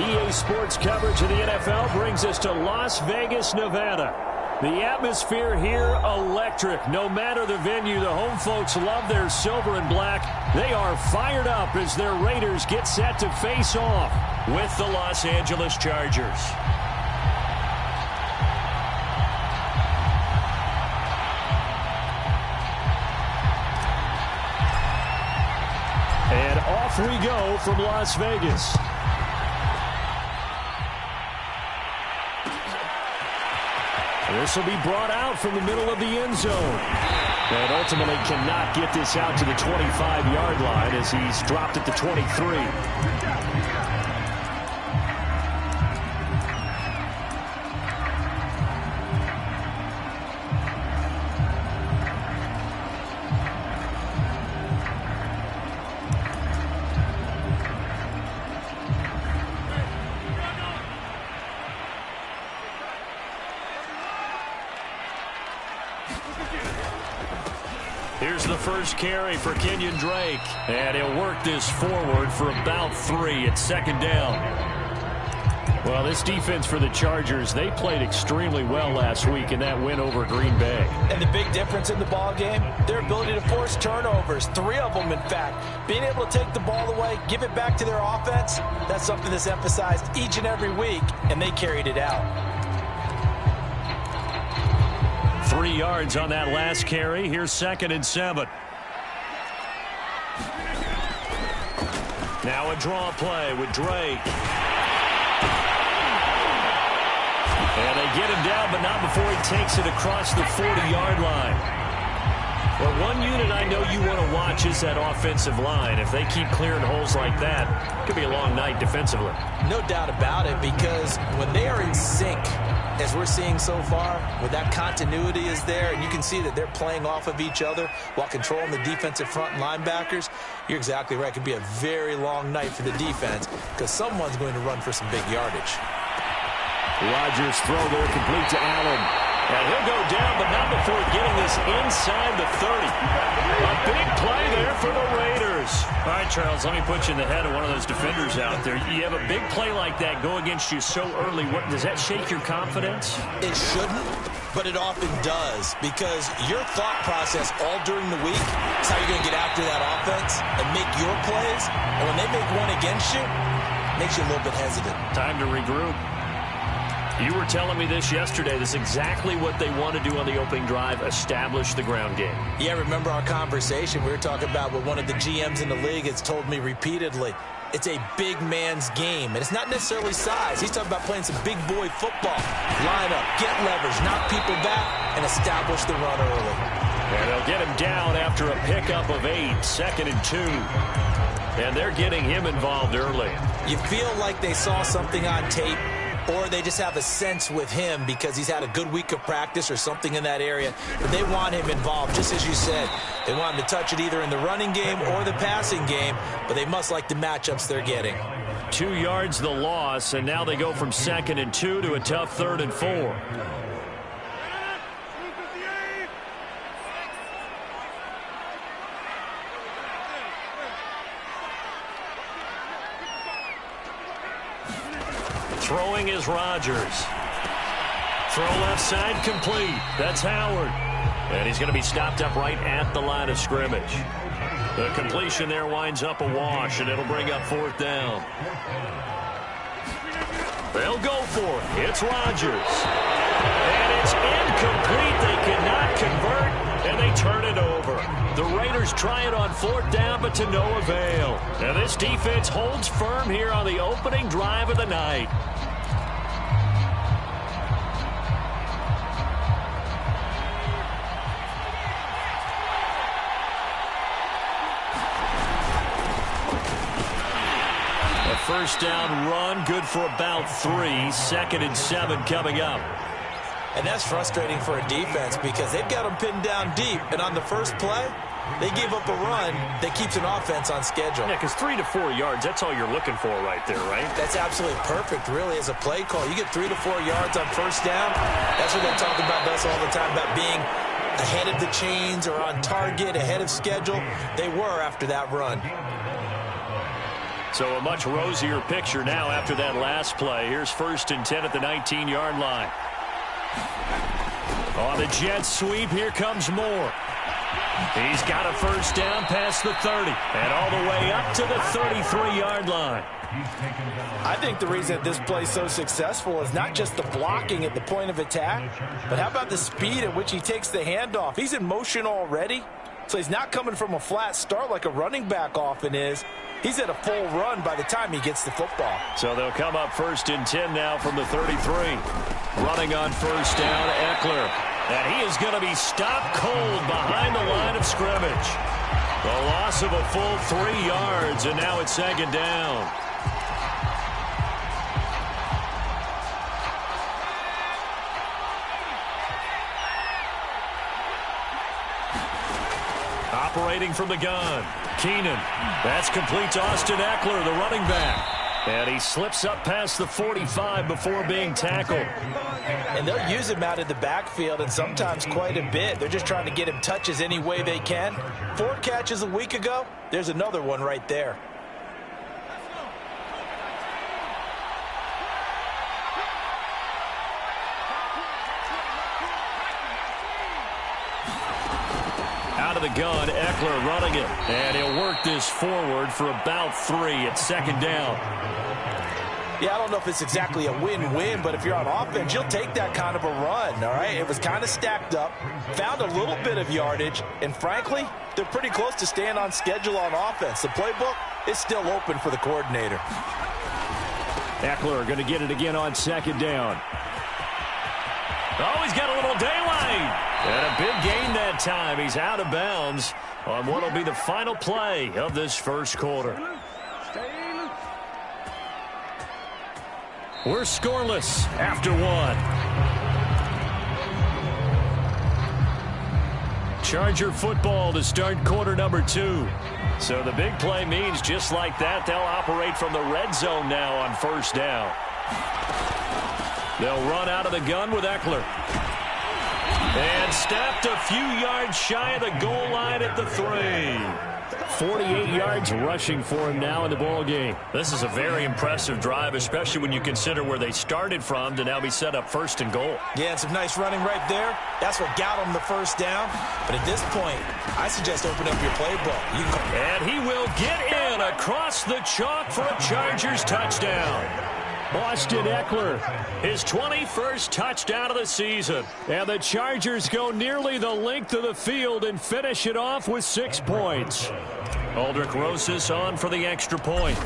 EA Sports coverage of the NFL brings us to Las Vegas, Nevada. The atmosphere here, electric. No matter the venue, the home folks love their silver and black. They are fired up as their Raiders get set to face off with the Los Angeles Chargers. And off we go from Las Vegas. This will be brought out from the middle of the end zone. And ultimately cannot get this out to the 25-yard line as he's dropped at the 23. Here's the first carry for Kenyon Drake. And he'll work this forward for about 3 at second down. Well, this defense for the Chargers, they played extremely well last week in that win over Green Bay. And the big difference in the ball game, their ability to force turnovers, 3 of them in fact. Being able to take the ball away, give it back to their offense, that's something that's emphasized each and every week, and they carried it out. 3 yards on that last carry. Here's 2nd and 7. Now a draw play with Drake. And they get him down, but not before he takes it across the 40-yard line. Well, one unit I know you want to watch is that offensive line. If they keep clearing holes like that, it could be a long night defensively. No doubt about it, because when they are in sync, as we're seeing so far, where that continuity is there, and you can see that they're playing off of each other while controlling the defensive front and linebackers, you're exactly right. It could be a very long night for the defense because someone's going to run for some big yardage. Rodgers throw there complete to Allen. And he'll go down, but not before getting this inside the 30. A big play there for the Raiders. All right, Charles, let me put you in the head of one of those defenders out there. You have a big play like that go against you so early. What, does that shake your confidence? It shouldn't, but it often does, because your thought process all during the week is how you're going to get after that offense and make your plays. And when they make one against you, it makes you a little bit hesitant. Time to regroup. You were telling me this yesterday. This is exactly what they want to do on the opening drive, establish the ground game. Yeah, remember our conversation? We were talking about what one of the GMs in the league has told me repeatedly. It's a big man's game, and it's not necessarily size. He's talking about playing some big boy football. Line up, get leverage, knock people back, and establish the run early. And they'll get him down after a pickup of 8, 2nd and 2. And they're getting him involved early. You feel like they saw something on tape, or they just have a sense with him because he's had a good week of practice or something in that area. But they want him involved, just as you said. They want him to touch it either in the running game or the passing game, but they must like the matchups they're getting. 2 yards the loss, and now they go from 2nd and 2 to a tough 3rd and 4. Throwing is Rodgers. Throw left side complete. That's Howard. And he's going to be stopped up right at the line of scrimmage. The completion there winds up a wash, and it'll bring up 4th down. They'll go for it. It's Rodgers. And it's incomplete. They cannot convert, and they turn it over. The Raiders try it on 4th down, but to no avail. And this defense holds firm here on the opening drive of the night. First down run, good for about 3. 2nd and 7 coming up. And that's frustrating for a defense because they've got them pinned down deep. And on the first play, they gave up a run that keeps an offense on schedule. Yeah, because 3 to 4 yards, that's all you're looking for right there, right? That's absolutely perfect, really, as a play call. You get 3 to 4 yards on first down. That's what they talk about us all the time, about being ahead of the chains or on target, ahead of schedule. They were after that run. So a much rosier picture now after that last play. Here's 1st and 10 at the 19-yard line. On the jet sweep, here comes Moore. He's got a first down past the 30 and all the way up to the 33-yard line. I think the reason that this play is so successful is not just the blocking at the point of attack, but how about the speed at which he takes the handoff? He's in motion already, so he's not coming from a flat start like a running back often is. He's at a full run by the time he gets the football. So they'll come up 1st and 10 now from the 33. Running on first down, Eckler. And he is going to be stopped cold behind the line of scrimmage. The loss of a full 3 yards, and now it's 2nd down. Operating from the gun, Keenan. That's complete to Austin Eckler, the running back. And he slips up past the 45 before being tackled. And they'll use him out of the backfield, and sometimes quite a bit. They're just trying to get him touches any way they can. 4 catches a week ago. There's another one right there. Out of the gun, Eckler running it. And he'll work this forward for about 3 at 2nd down. Yeah, I don't know if it's exactly a win-win, but if you're on offense, you'll take that kind of a run, all right? It was kind of stacked up, found a little bit of yardage, and frankly, they're pretty close to staying on schedule on offense. The playbook is still open for the coordinator. Eckler going to get it again on 2nd down. Oh, he's got a little daylight. And a big gain that time. He's out of bounds on what will be the final play of this first quarter. We're scoreless after 1. Charger football to start quarter number 2. So the big play means just like that, they'll operate from the red zone now on first down. They'll run out of the gun with Eckler. And stopped a few yards shy of the goal line at the 3. 48 yards rushing for him now in the ball game. This is a very impressive drive, especially when you consider where they started from to now be set up 1st and goal. Yeah, and some nice running right there. That's what got him the first down. But at this point, I suggest open up your playbook. And he will get in across the chalk for a Chargers touchdown. Austin Eckler, his 21st touchdown of the season. And the Chargers go nearly the length of the field and finish it off with 6 points. Aldrich Rosas on for the extra point.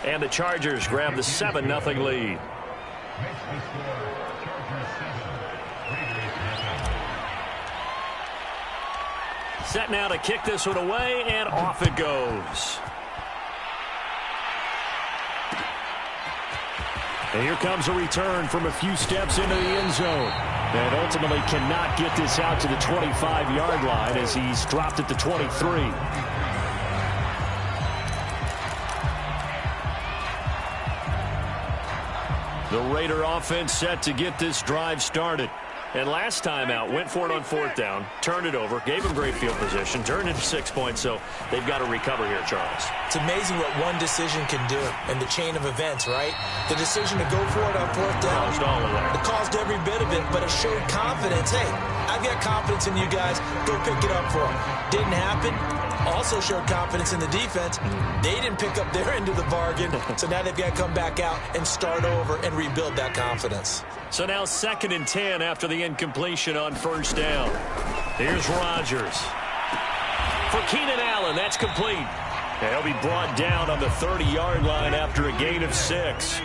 And the Chargers grab the 7-0 lead. Set now to kick this one away, and off it goes. And here comes a return from a few steps into the end zone. And ultimately cannot get this out to the 25-yard line as he's dropped at the 23. The Raider offense set to get this drive started. And last time out, went for it on 4th down, turned it over, gave him great field position, turned into 6 points, so they've got to recover here, Charles. It's amazing what one decision can do in the chain of events, right? The decision to go for it on 4th down, Caused all of that. It caused every bit of it, but it showed confidence. Hey, I've got confidence in you guys. Go pick it up for them. Didn't happen. Also showed confidence in the defense. They didn't pick up their end of the bargain, so now they've got to come back out and start over and rebuild that confidence. So now 2nd and 10 after the incompletion on 1st down. Here's Rodgers. For Keenan Allen, that's complete. And he'll be brought down on the 30-yard line after a gain of 6.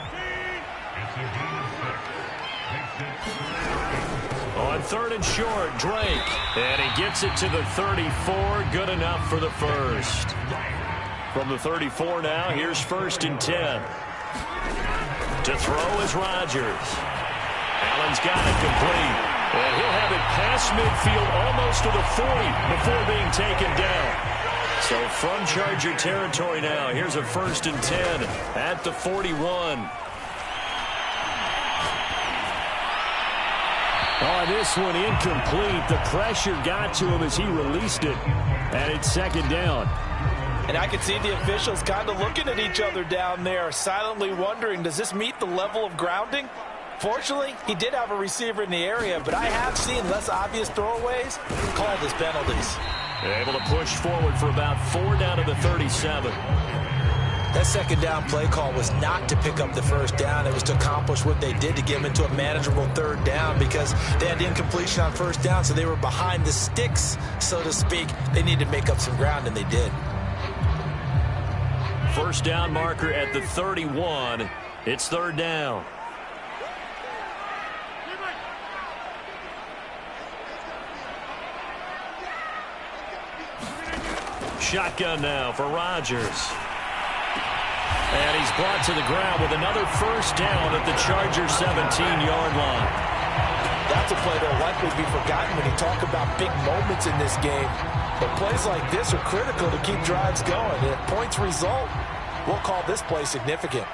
On 3rd and short, Drake. And he gets it to the 34. Good enough for the first. From the 34 now, here's 1st and 10. To throw is Rodgers. Allen's got it complete. And he'll have it past midfield almost to the 40 before being taken down. So from Charger territory now, here's a 1st and 10 at the 41. Oh, this one incomplete. The pressure got to him as he released it. And it's 2nd down. And I could see the officials kind of looking at each other down there, silently wondering, does this meet the level of grounding? Fortunately, he did have a receiver in the area, but I have seen less obvious throwaways called as penalties. Able to push forward for about 4 down to the 37. That second down play call was not to pick up the first down. It was to accomplish what they did to get them into a manageable third down because they had incompletion on first down, so they were behind the sticks, so to speak. They needed to make up some ground, and they did. First down marker at the 31. It's third down. Shotgun now for Rodgers. And he's brought to the ground with another first down at the Chargers' 17-yard line. That's a play that will likely be forgotten when you talk about big moments in this game. But plays like this are critical to keep drives going. And if points result, we'll call this play significant.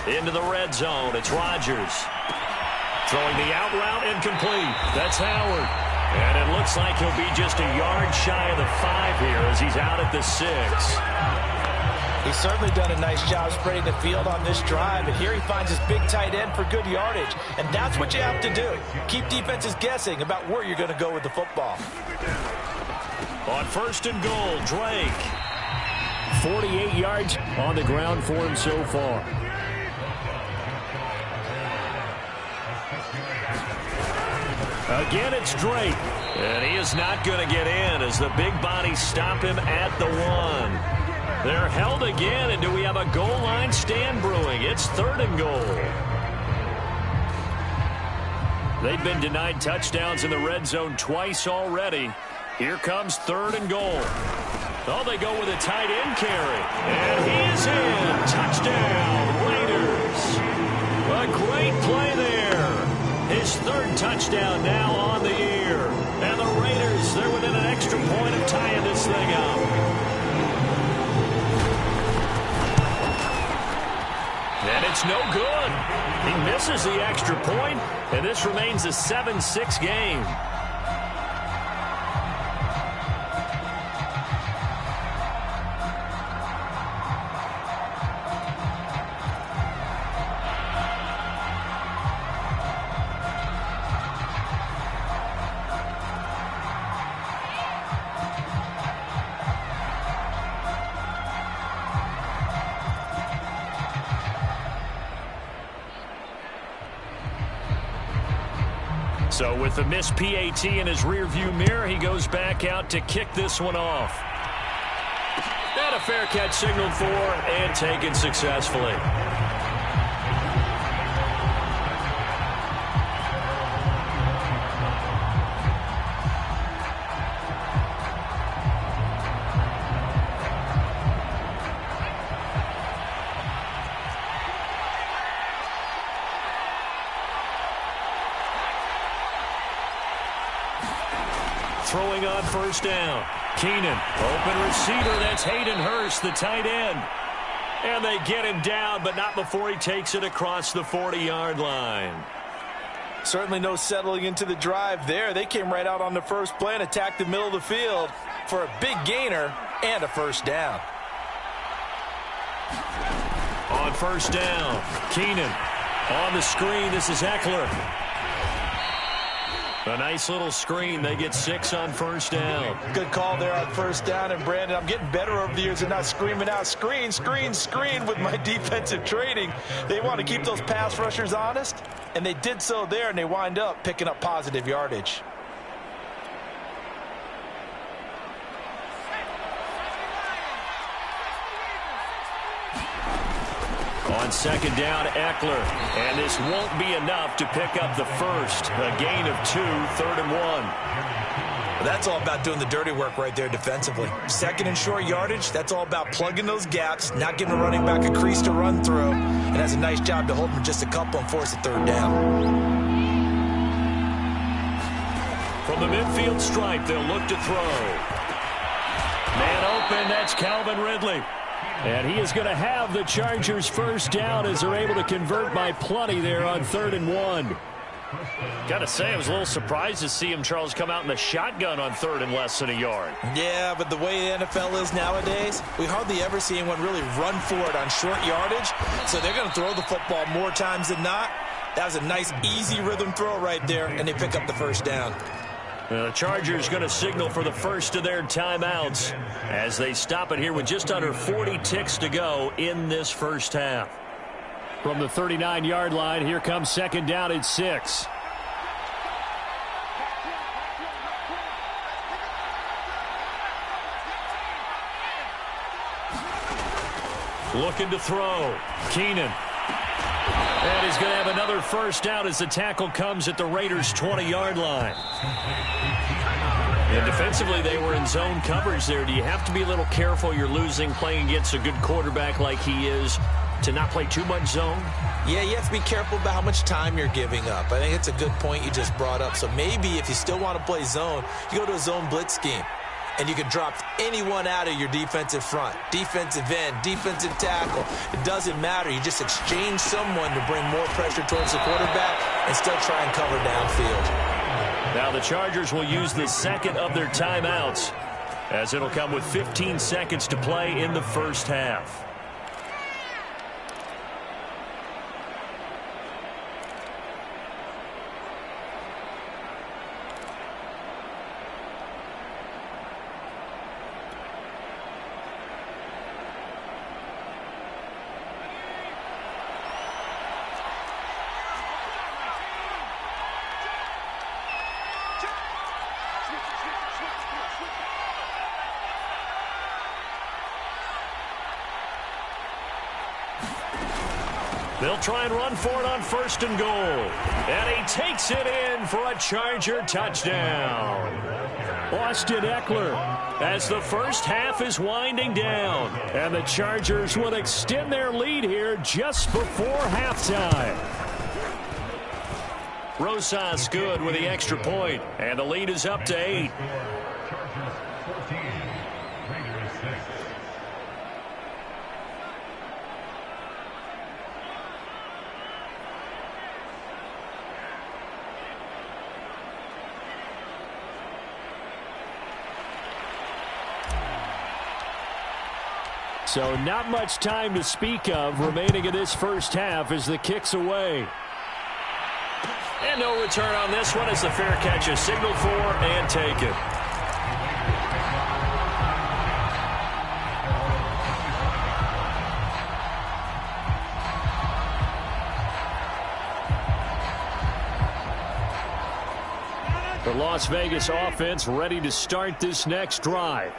Into the red zone, it's Rodgers. Throwing the out route incomplete. That's Howard. And it looks like he'll be just a yard shy of the 5 here as he's out at the 6. He's certainly done a nice job spreading the field on this drive, and here he finds his big tight end for good yardage. And that's what you have to do. Keep defenses guessing about where you're going to go with the football. On first and goal, Drake. 48 yards on the ground for him so far. Again, it's Drake. And he is not going to get in as the big bodies stop him at the 1. They're held again, and do we have a goal line stand brewing? It's third and goal. They've been denied touchdowns in the red zone twice already. Here comes third and goal. Oh, they go with a tight end carry. And he is in. Touchdown, Raiders. A great play there. His third touchdown now on the year. And the Raiders, they're within an extra point of tying this thing up. And it's no good. He misses the extra point, and this remains a 7-6 game. So with the missed PAT in his rearview mirror, he goes back out to kick this one off. And a fair catch signaled for and taken successfully. Throwing on first down. Keenan, open receiver. That's Hayden Hurst, the tight end. And they get him down, but not before he takes it across the 40-yard line. Certainly no settling into the drive there. They came right out on the first play and attacked the middle of the field for a big gainer and a first down. On first down, Keenan. On the screen, this is Eckler. A nice little screen. They get 6 on first down. Good call there on first down. And, Brandon, I'm getting better over the years and not screaming out, screen, screen, screen with my defensive training. They want to keep those pass rushers honest, and they did so there, and they wind up picking up positive yardage. On second down, Eckler. And this won't be enough to pick up the first. A gain of 2, third and 1. Well, that's all about doing the dirty work right there defensively. Second and short yardage, that's all about plugging those gaps, not giving a running back a crease to run through, and has a nice job to hold him just a couple and force a third down. From the midfield stripe, they'll look to throw. Man open, that's Calvin Ridley. And he is going to have the Chargers first down as they're able to convert by plenty there on third and 1. Got to say, I was a little surprised to see him, Charles, come out in the shotgun on 3rd and less than a yard. Yeah, but the way the NFL is nowadays, we hardly ever see anyone really run for it on short yardage. So they're going to throw the football more times than not. That was a nice, easy rhythm throw right there, and they pick up the first down. The Chargers going to signal for the first of their timeouts as they stop it here with just under 40 ticks to go in this first half. From the 39-yard line, here comes 2nd down and 6. Looking to throw. Keenan. And he's going to have another first down as the tackle comes at the Raiders' 20-yard line. And defensively, they were in zone coverage there. Do you have to be a little careful? You're losing, playing against a good quarterback like he is, to not play too much zone? Yeah, you have to be careful about how much time you're giving up. I think it's a good point you just brought up. So maybe if you still want to play zone, you go to a zone blitz scheme. And you can drop anyone out of your defensive front, defensive end, defensive tackle. It doesn't matter. You just exchange someone to bring more pressure towards the quarterback and still try and cover downfield. Now the Chargers will use the second of their timeouts as it'll come with 15 seconds to play in the first half. They'll try and run for it on 1st and goal. And he takes it in for a Charger touchdown. Austin Eckler as the first half is winding down. And the Chargers will extend their lead here just before halftime. Rosas good with the extra point. And the lead is up to 8. So not much time to speak of remaining in this first half as the kick's away. And no return on this one as the fair catch is signaled for and taken. The Las Vegas offense ready to start this next drive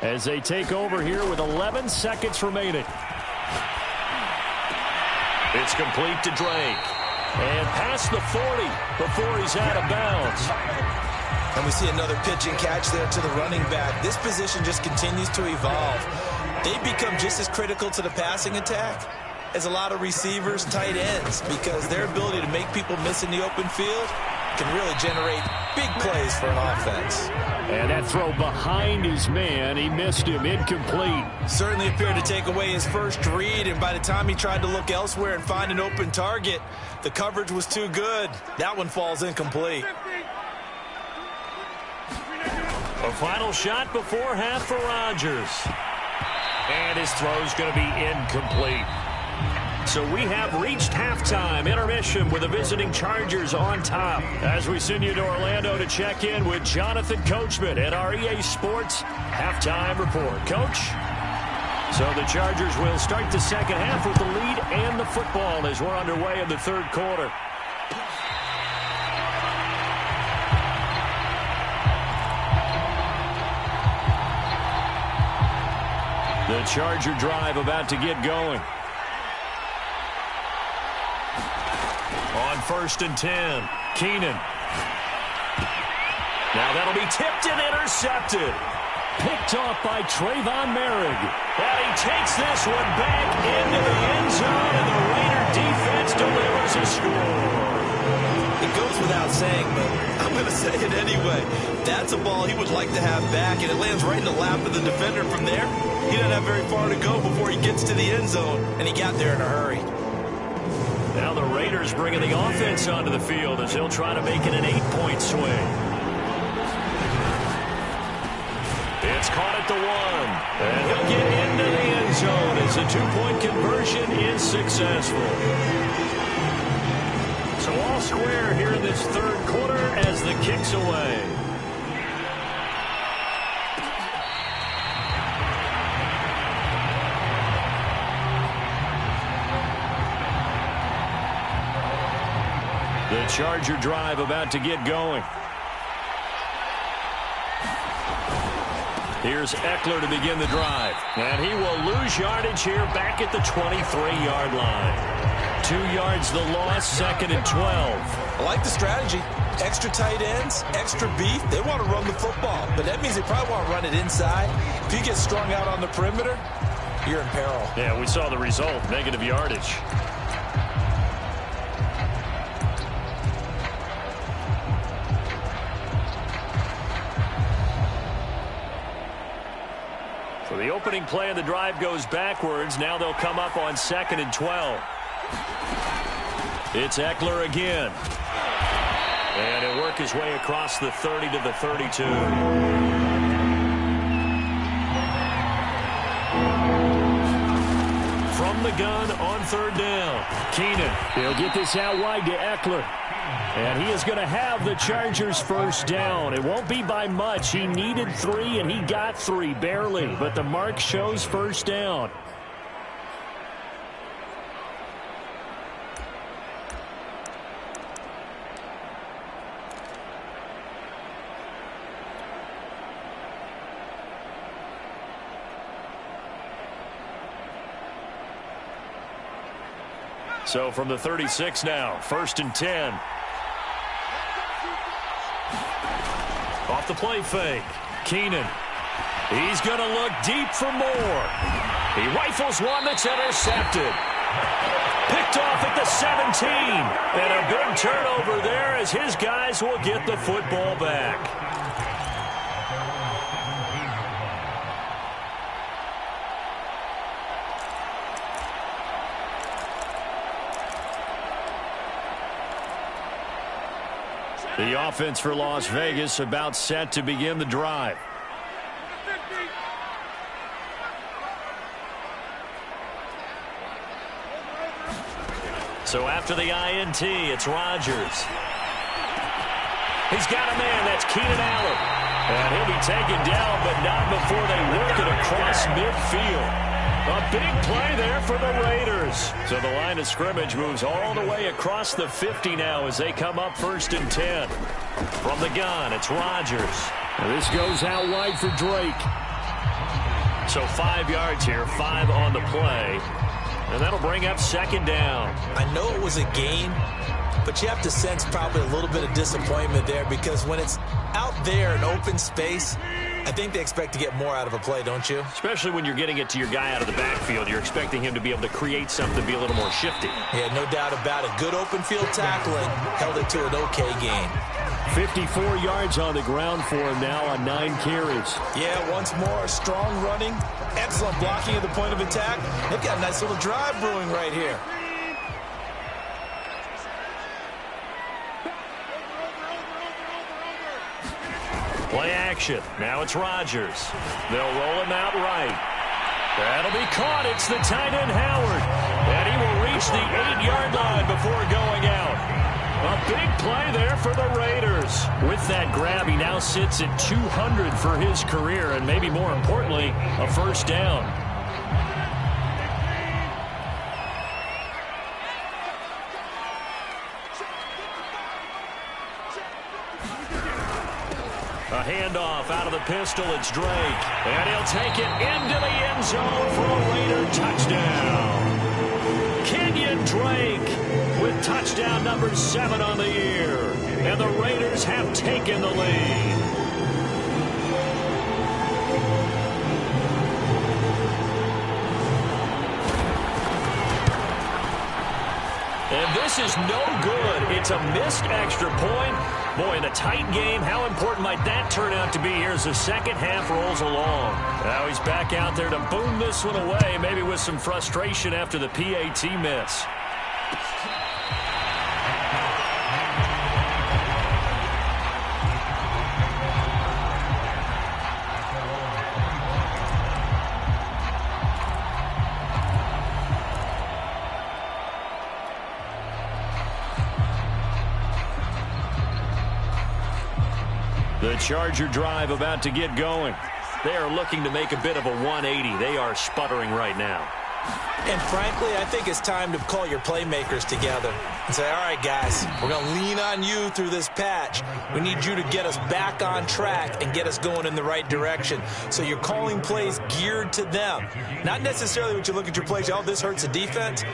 as they take over here with 11 seconds remaining. It's complete to Drake. And past the 40 before he's out of bounds. And we see another pitch and catch there to the running back. This position just continues to evolve. They become just as critical to the passing attack as a lot of receivers, tight ends, because their ability to make people miss in the open field can really generate big plays for an offense. And that throw behind his man, he missed him, incomplete. Certainly appeared to take away his first read, and by the time he tried to look elsewhere and find an open target, the coverage was too good. That one falls incomplete. A final shot before half for Rodgers. And his throw's going to be incomplete. So we have reached halftime, intermission with the visiting Chargers on top. As we send you to Orlando to check in with Jonathan Coachman at our EA Sports Halftime Report. Coach? So the Chargers will start the second half with the lead and the football as we're underway in the third quarter. The Charger drive about to get going. On 1st and 10, Keenan. Now that'll be tipped and intercepted. Picked off by Trayvon Merrick. And he takes this one back into the end zone, and the Raider defense delivers a score. It goes without saying, but I'm going to say it anyway. That's a ball he would like to have back, and it lands right in the lap of the defender from there. He doesn't have very far to go before he gets to the end zone, and he got there in a hurry. Now the Raiders bringing the offense onto the field as they'll try to make it an 8-point swing. It's caught at the 1. And he'll get into the end zone as the 2-point conversion is successful. So all square here in this third quarter as the kick's away. The Charger drive about to get going. Here's Eckler to begin the drive. And he will lose yardage here back at the 23-yard line. 2 yards the loss, 2nd and 12. I like the strategy. Extra tight ends, extra beef. They want to run the football, but that means they probably want to run it inside. If you get strung out on the perimeter, you're in peril. Yeah, we saw the result, negative yardage. So the opening play of the drive goes backwards. Now they'll come up on 2nd and 12. It's Eckler again. And he'll work his way across the 30 to the 32. From the gun on 3rd down. Keenan. He'll get this out wide to Eckler. And he is going to have the Chargers' first down. It won't be by much. He needed 3, and he got 3, barely. But the mark shows first down. So from the 36 now, 1st and 10. Off the play fake. Keenan. He's going to look deep for more. He rifles one that's intercepted. Picked off at the 17. And a big turnover there as his guys will get the football back. The offense for Las Vegas about set to begin the drive. So after the INT, it's Rodgers. He's got a man. That's Keenan Allen. And he'll be taken down, but not before they work it across midfield. A big play there for the Raiders. So the line of scrimmage moves all the way across the 50 now as they come up 1st and 10. From the gun, it's Rodgers. And this goes out wide for Drake. So 5 yards here, 5 on the play. And that'll bring up 2nd down. I know it was a gain, but you have to sense probably a little bit of disappointment there because when it's out there in open space, I think they expect to get more out of a play, don't you? Especially when you're getting it to your guy out of the backfield. You're expecting him to be able to create something, be a little more shifty. Yeah, no doubt about it. Good open field tackling. Held it to an okay gain. 54 yards on the ground for him now on 9 carries. Yeah, once more, strong running. Excellent blocking at the point of attack. They've got a nice little drive brewing right here. Play action. Now it's Rodgers. They'll roll him out right. That'll be caught. It's the tight end Howard. And he will reach the 8-yard line before going out. A big play there for the Raiders. With that grab, he now sits at 200 for his career, and maybe more importantly, a first down. A handoff out of the pistol. It's Drake. And he'll take it into the end zone for a Raider touchdown. Kenyon Drake with touchdown number 7 on the year. And the Raiders have taken the lead. And this is no good. It's a missed extra point. Boy, in a tight game, how important might that turn out to be here as the second half rolls along? Now he's back out there to boom this one away, maybe with some frustration after the PAT miss. The Charger drive about to get going. They are looking to make a bit of a 180. They are sputtering right now. And frankly, I think it's time to call your playmakers together and say, all right, guys, we're going to lean on you through this patch. We need you to get us back on track and get us going in the right direction. So you're calling plays geared to them. Not necessarily what you look at your plays, oh, this hurts the defense.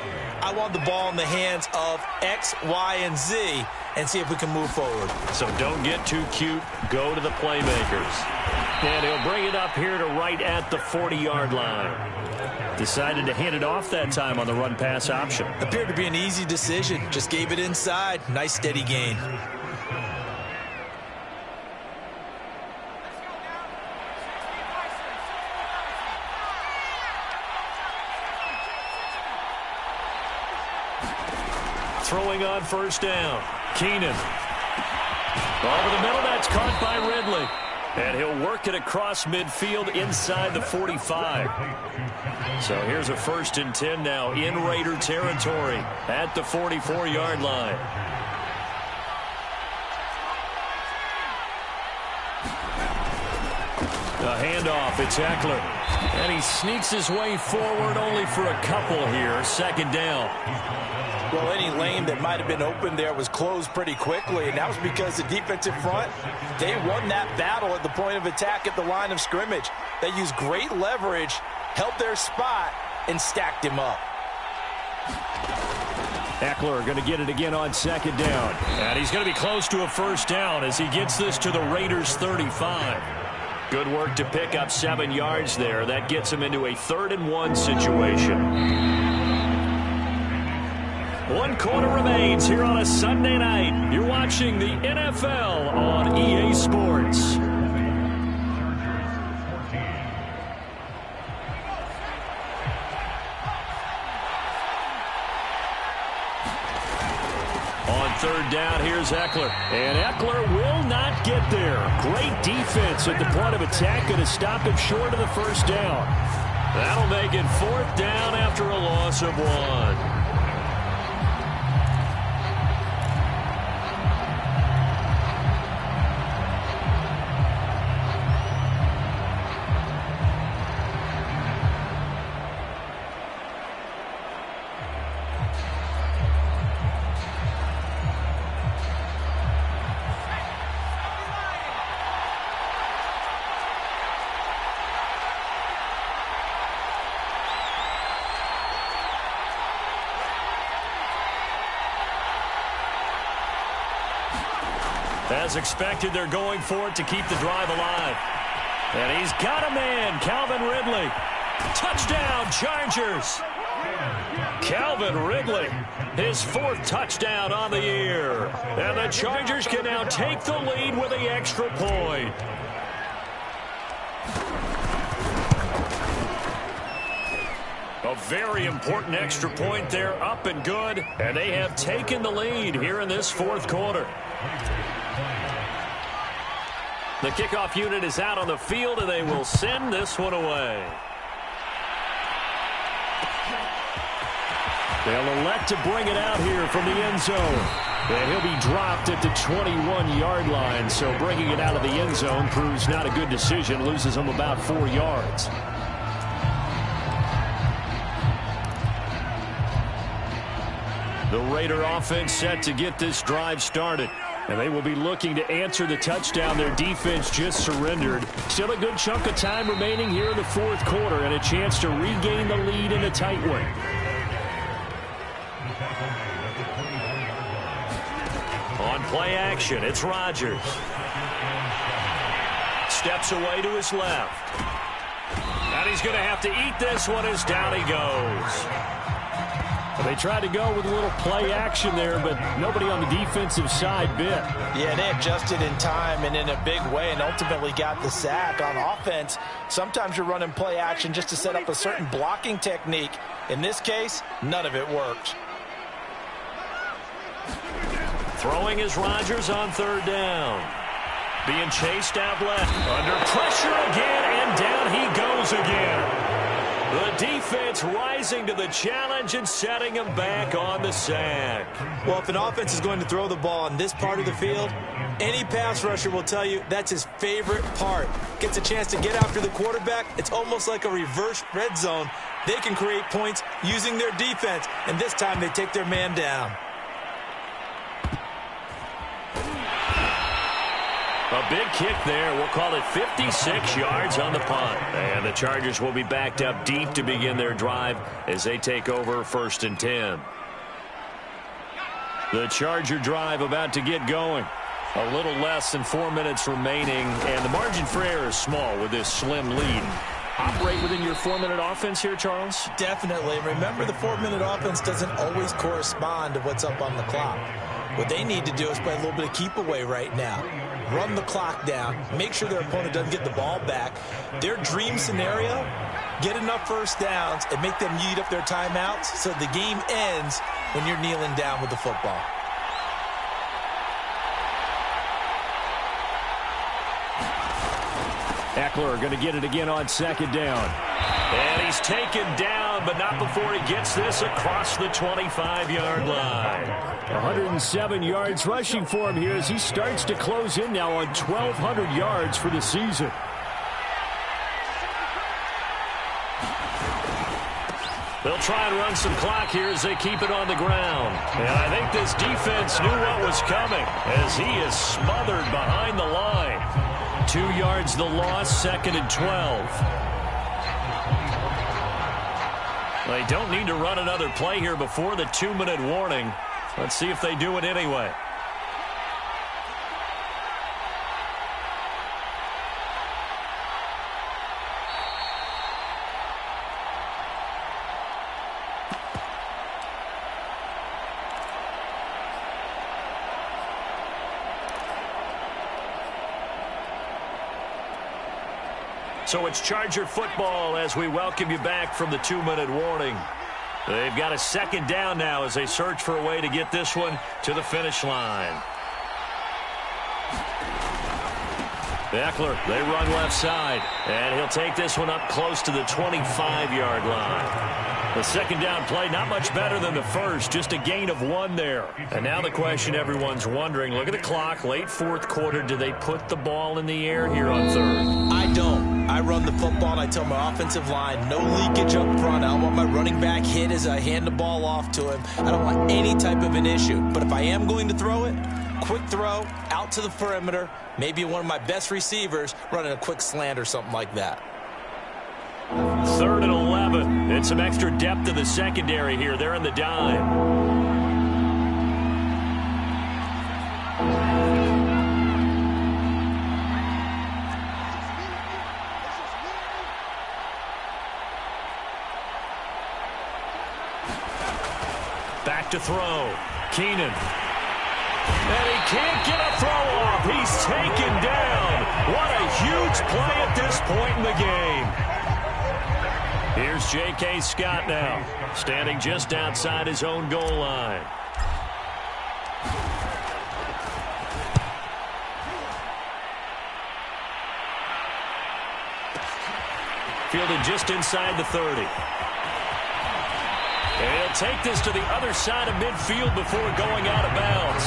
I want the ball in the hands of X, Y, and Z and see if we can move forward. So don't get too cute. Go to the playmakers. And he'll bring it up here to right at the 40-yard line. Decided to hand it off that time on the run-pass option. Appeared to be an easy decision. Just gave it inside. Nice steady gain. Throwing on first down. Keenan. Over the middle, that's caught by Ridley. And he'll work it across midfield inside the 45. So here's a 1st and 10 now in Raider territory at the 44-yard line. A handoff, it's Eckler. And he sneaks his way forward only for a couple here. 2nd down. Well, any lane that might have been open there was closed pretty quickly, and that was because the defensive front, they won that battle at the point of attack at the line of scrimmage. They used great leverage, held their spot, and stacked him up. Eckler going to get it again on 2nd down. And he's going to be close to a 1st down as he gets this to the Raiders' 35. Good work to pick up 7 yards there. That gets him into a 3rd and 1 situation. 1 quarter remains here on a Sunday night. You're watching the NFL on EA Sports. On 3rd down, here's Eckler. And Eckler will not get there. Great defense at the point of attack. Going to stop him short of the 1st down. That'll make it 4th down after a loss of 1. As expected, they're going for it to keep the drive alive. And he's got a man, Calvin Ridley. Touchdown, Chargers. Calvin Ridley, his 4th touchdown on the year. And the Chargers can now take the lead with the extra point. A very important extra point there, up and good. And they have taken the lead here in this 4th quarter. The kickoff unit is out on the field, and they will send this one away. They'll elect to bring it out here from the end zone. And he'll be dropped at the 21-yard line, so bringing it out of the end zone proves not a good decision, loses him about 4 yards. The Raider offense set to get this drive started. And they will be looking to answer the touchdown their defense just surrendered. Still a good chunk of time remaining here in the 4th quarter and a chance to regain the lead in a tight one. On play action, it's Rodgers. Steps away to his left. And he's going to have to eat this one as down he goes. They tried to go with a little play action there, but nobody on the defensive side bit. Yeah, they adjusted in time and in a big way and ultimately got the sack. On offense, sometimes you're running play action just to set up a certain blocking technique. In this case, none of it worked. Throwing is Rodgers on 3rd down. Being chased out left. Under pressure again, and down he goes again. The defense rising to the challenge and setting him back on the sack. Well, if an offense is going to throw the ball in this part of the field, any pass rusher will tell you that's his favorite part. Gets a chance to get after the quarterback. It's almost like a reverse red zone. They can create points using their defense, and this time they take their man down. A big kick there. We'll call it 56 yards on the punt. And the Chargers will be backed up deep to begin their drive as they take over 1st and 10. The Charger drive about to get going. A little less than 4 minutes remaining, and the margin for error is small with this slim lead. Operate within your 4-minute offense here, Charles? Definitely. Remember, the 4-minute offense doesn't always correspond to what's up on the clock. What they need to do is play a little bit of keep away right now. Run the clock down. Make sure their opponent doesn't get the ball back. Their dream scenario, get enough first downs and make them eat up their timeouts so the game ends when you're kneeling down with the football. Eckler going to get it again on 2nd down. And he's taken down, but not before he gets this across the 25-yard line. 107 yards rushing for him here as he starts to close in now on 1,200 yards for the season. They'll try and run some clock here as they keep it on the ground. And I think this defense knew what was coming as he is smothered behind the line. 2 yards the loss, 2nd and 12. They don't need to run another play here before the 2-minute warning. Let's see if they do it anyway. So it's Charger football as we welcome you back from the 2-minute warning. They've got a 2nd down now as they search for a way to get this one to the finish line. Eckler, they run left side, and he'll take this one up close to the 25-yard line. The 2nd down play, not much better than the first, just a gain of 1 there. And now the question everyone's wondering, look at the clock, late 4th quarter, do they put the ball in the air here on 3rd? I don't. I run the football, and I tell my offensive line, no leakage up front. I don't want my running back hit as I hand the ball off to him. I don't want any type of an issue. But if I am going to throw it, quick throw, out to the perimeter, maybe one of my best receivers running a quick slant or something like that. 3rd and 11. And some extra depth to the secondary here. They're in the dime. Back to throw. Keenan. And he can't get a throw off. He's taken down. What a huge play at this point in the game. Here's J.K. Scott now, standing just outside his own goal line. Fielded just inside the 30. And he'll take this to the other side of midfield before going out of bounds.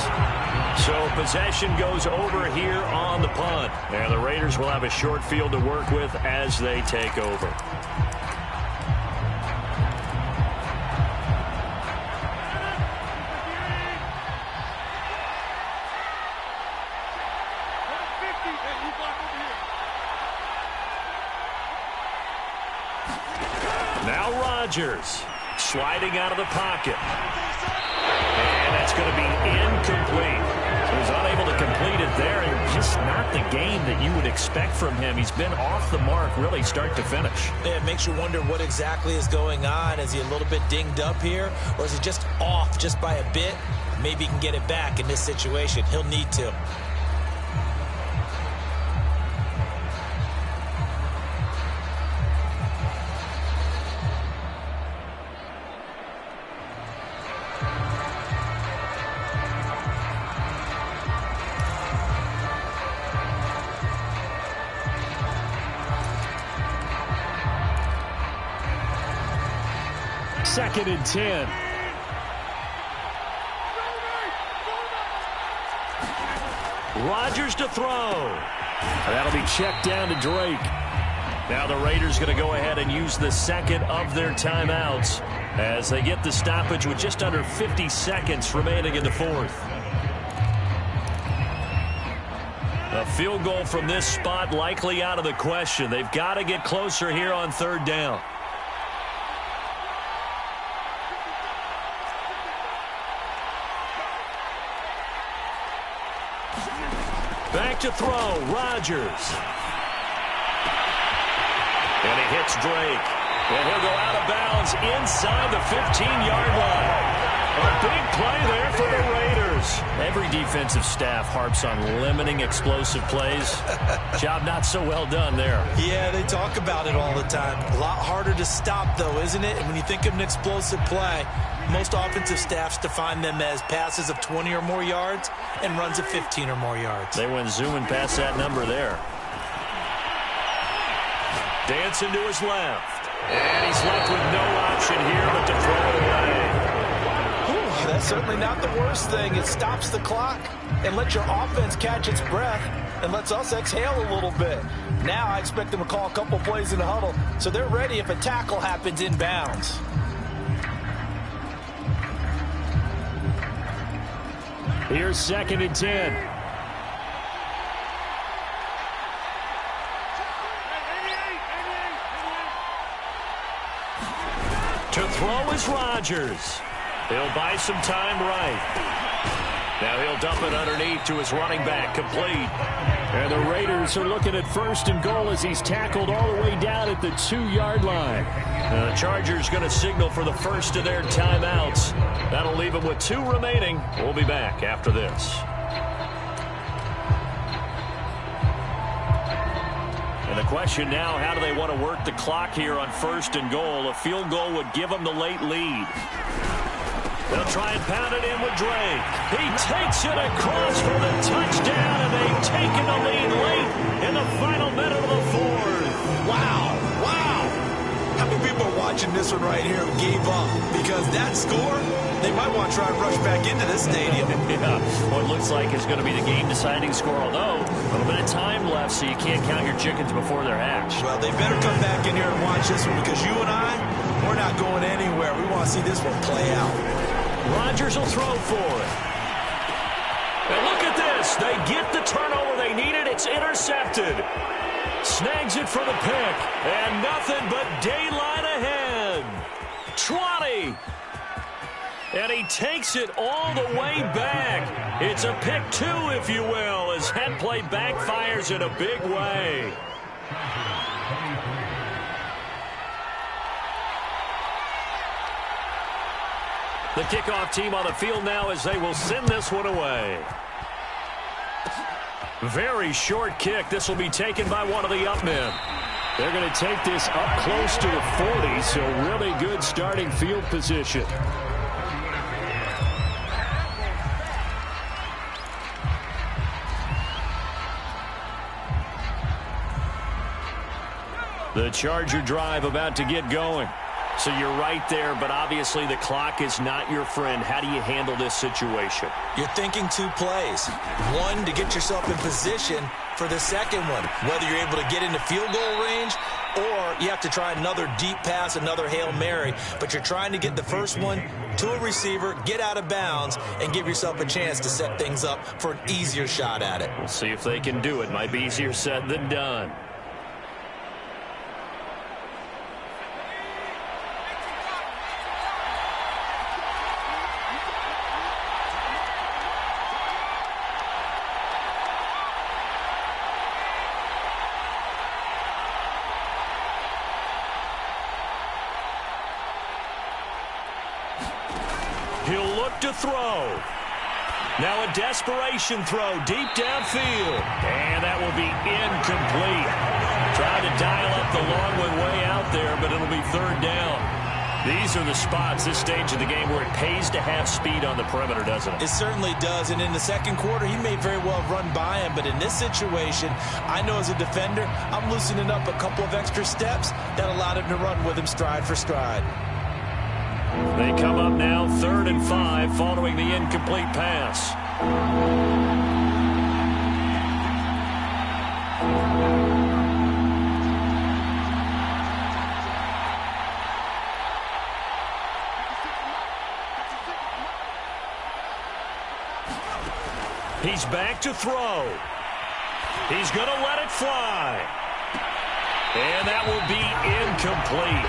So possession goes over here on the punt. And the Raiders will have a short field to work with as they take over. Now Rodgers sliding out of the pocket. And that's going to be incomplete. He was unable to complete it there, and just not the game that you would expect from him. He's been off the mark really start to finish. Yeah, it makes you wonder what exactly is going on. Is he a little bit dinged up here, or is he just off just by a bit? Maybe he can get it back in this situation. He'll need to. 2nd and 10. Rodgers to throw. That'll be checked down to Drake. Now the Raiders going to go ahead and use the second of their timeouts as they get the stoppage with just under 50 seconds remaining in the fourth. A field goal from this spot likely out of the question. They've got to get closer here on 3rd down. Back to throw, Rodgers. And he hits Drake. And he'll go out of bounds inside the 15-yard line. A big play there for the Raiders. Every defensive staff harps on limiting explosive plays. Job not so well done there. Yeah, they talk about it all the time. A lot harder to stop, though, isn't it? And when you think of an explosive play, most offensive staffs define them as passes of 20 or more yards and runs of 15 or more yards. They went zooming past that number there. Dancing to his left. And he's left with no option here but to throw it away. That's certainly not the worst thing. It stops the clock and lets your offense catch its breath and lets us exhale a little bit. Now I expect them to call a couple plays in the huddle so they're ready if a tackle happens inbounds. Here's 2nd and 10. To throw is Rodgers. He'll buy some time right. Now he'll dump it underneath to his running back, complete. And the Raiders are looking at 1st and goal as he's tackled all the way down at the 2-yard line. Now the Chargers going to signal for the first of their timeouts. That'll leave them with 2 remaining. We'll be back after this. And the question now, how do they want to work the clock here on 1st and goal? A field goal would give them the late lead. They'll try and pound it in with Drake. He takes it across for the touchdown, and they've taken the lead late in the final minute of the 4th. Wow, wow. How many people are watching this one right here who gave up? Because that score, they might want to try and rush back into this stadium. Yeah, what looks like is going to be the game-deciding score, although a little bit of time left, so you can't count your chickens before they're hatched. Well, they better come back in here and watch this one because you and I, we're not going anywhere. We want to see this one play out. Rodgers will throw for it. And look at this. They get the turnover they needed. It's intercepted. Snags it for the pick. And nothing but daylight ahead. 20. And he takes it all the way back. It's a pick 2, if you will, as that play backfires in a big way. The kickoff team on the field now as they will send this one away. Very short kick. This will be taken by one of the up men. They're going to take this up close to the 40, so really good starting field position. The Charger drive about to get going. So you're right there, but obviously the clock is not your friend. How do you handle this situation? You're thinking 2 plays. One, to get yourself in position for the second one, whether you're able to get into field goal range or you have to try another deep pass, another Hail Mary. But you're trying to get the first one to a receiver, get out of bounds, and give yourself a chance to set things up for an easier shot at it. We'll see if they can do it. Might be easier said than done. He'll look to throw. Now a desperation throw deep downfield. And that will be incomplete. Trying to dial up the long way out there, but it'll be 3rd down. These are the spots, this stage of the game, where it pays to have speed on the perimeter, doesn't it? It certainly does, and in the second quarter, he may very well run by him, but in this situation, I know as a defender, I'm loosening up a couple of extra steps that allowed him to run with him stride for stride. They come up now 3rd and 5 following the incomplete pass. He's back to throw. He's going to let it fly. And that will be incomplete.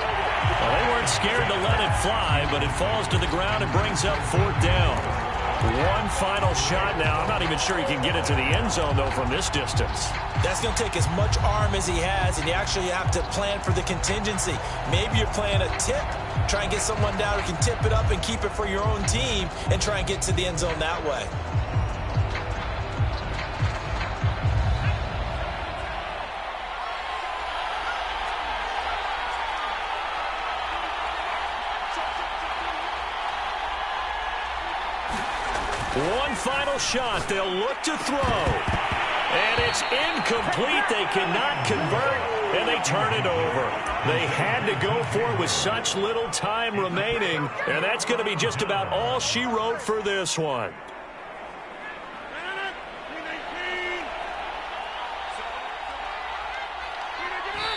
Well, they weren't scared to let it fly, but it falls to the ground and brings up 4th down. One final shot now. I'm not even sure he can get it to the end zone, though, from this distance. That's going to take as much arm as he has, and you actually have to plan for the contingency. Maybe you're playing a tip. Try and get someone down who can tip it up and keep it for your own team and try and get to the end zone that way. One final shot. They'll look to throw. And it's incomplete. They cannot convert, and they turn it over. They had to go for it with such little time remaining, and that's going to be just about all she wrote for this one.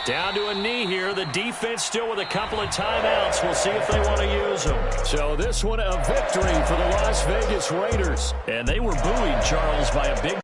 Down to a knee here. The defense still with a couple of timeouts. We'll see if they want to use them. So this one a victory for the Las Vegas Raiders. And they were buoyed, Charles, by a big